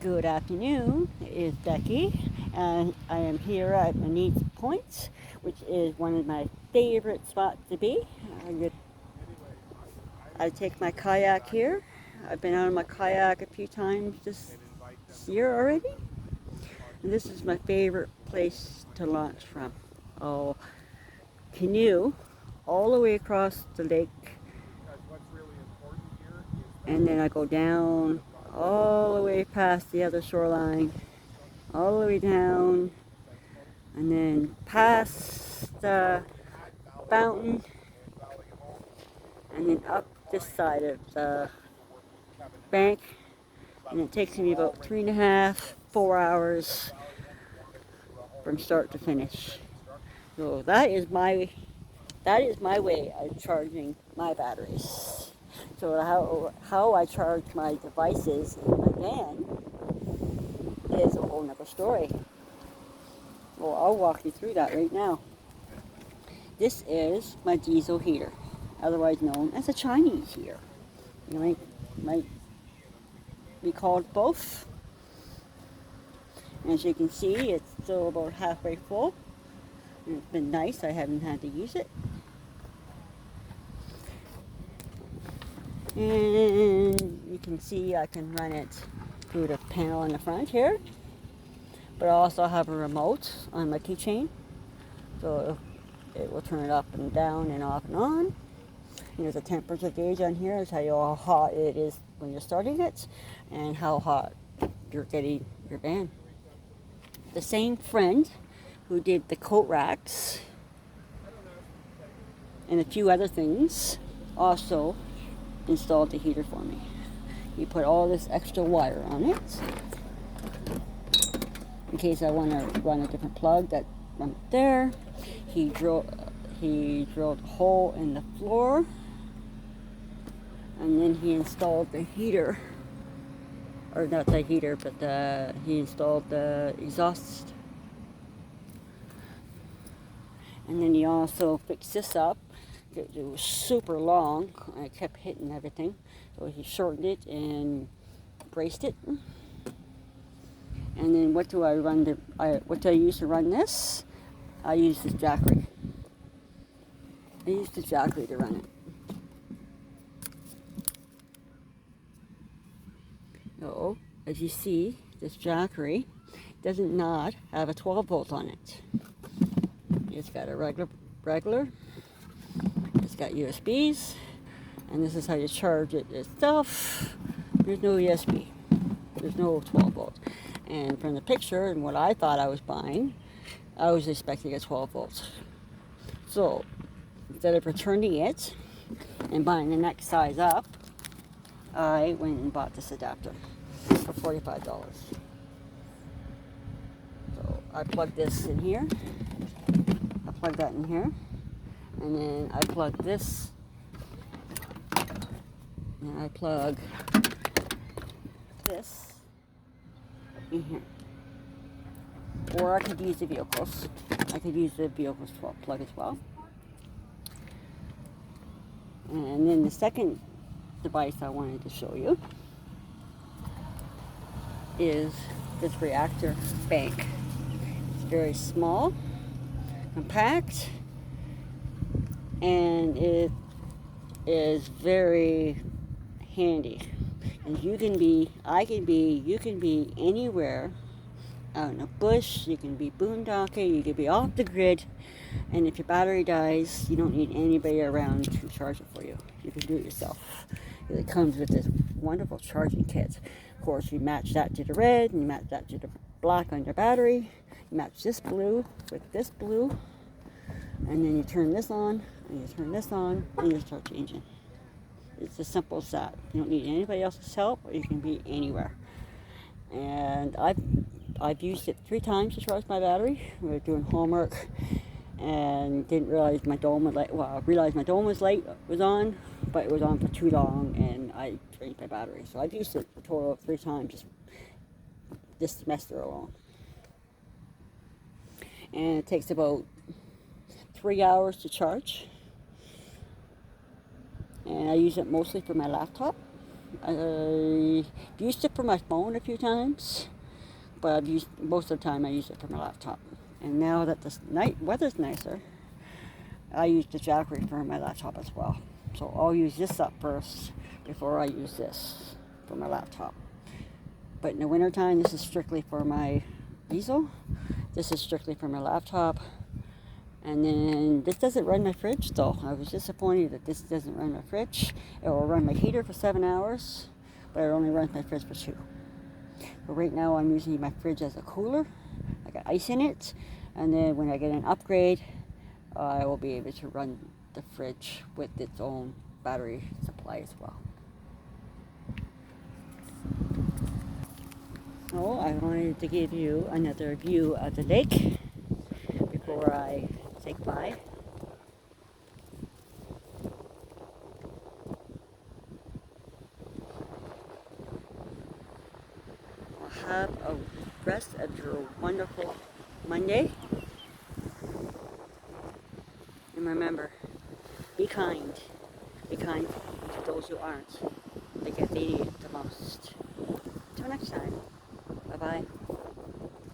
Good afternoon, it is Becky, and I am here at Manise Point, which is one of my favorite spots to be. I take my kayak here. I've been out on my kayak a few times this year already, and this is my favorite place to launch from. I'll canoe all the way across the lake, and then I go down all the way past the other shoreline, all the way down, and then past the fountain, and then up this side of the bank, and it takes me about 3.5, 4 hours from start to finish. So that is my way of charging my batteries. So how I charge my devices in my van is a whole nother story. Well, I'll walk you through that right now. This is my diesel heater, otherwise known as a Chinese heater. You might be called both. As you can see, it's still about halfway full. It's been nice, I haven't had to use it. And you can see I can run it through the panel in the front here, but I also have a remote on my keychain, so it will turn it up and down and off and on. And there's a temperature gauge on here to tell you how hot it is when you're starting it and how hot you're getting your van. The same friend who did the coat racks and a few other things also installed the heater for me. He put all this extra wire on it in case I want to run a different plug that runs there. He drilled a hole in the floor, and then he installed the heater, or not the heater, but he installed the exhaust. And then he also fixed this up. It was super long. I kept hitting everything, so he shortened it and braced it. And then what do I use to run this? I use this jackery. I use the jackery to run it. So, as you see, this jackery does not have a 12 volt on it. It's got a regular. It's got USBs, and this is how you charge it itself. There's no USB. There's no 12 volt. And from the picture and what I thought I was buying, I was expecting a 12 volts. So instead of returning it and buying the next size up, I went and bought this adapter for $45. So I plug this in here. I plug that in here. And then I plug this, and I plug this in here. Or I could use the vehicles. I could use the vehicles plug as well. And then the second device I wanted to show you is this reactor bank. It's very small, compact, and it is very handy. And you can be anywhere, out in a bush, you can be boondocking, you can be off the grid, and if your battery dies, you don't need anybody around to charge it for you. You can do it yourself. It comes with this wonderful charging kit. Of course, you match that to the red, and you match that to the black on your battery. You match this blue with this blue, and then you turn this on, and you turn this on, and you start changing. It's as simple as that. You don't need anybody else's help, or you can be anywhere. And I've used it 3 times to charge my battery. We were doing homework and didn't realize my dome was late. Well, I realized my dome was on, but it was on for too long, and I drained my battery. So I've used it a total of 3 times just this semester alone. And it takes about 3 hours to charge. And I use it mostly for my laptop. I used it for my phone a few times, but most of the time I use it for my laptop. And now that the night weather's nicer, I use the Jackery for my laptop as well. So I'll use this up first before I use this for my laptop. But in the wintertime, this is strictly for my easel. This is strictly for my laptop. And then this doesn't run my fridge though. I was disappointed that this doesn't run my fridge. It will run my heater for 7 hours, but it only runs my fridge for 2. But right now I'm using my fridge as a cooler. I got ice in it. And then when I get an upgrade, I will be able to run the fridge with its own battery supply as well. So I wanted to give you another view of the lake before I say goodbye. Have a rest of your wonderful Monday. And remember, be kind. Be kind to those who aren't. They need it the most. Until next time. Bye-bye.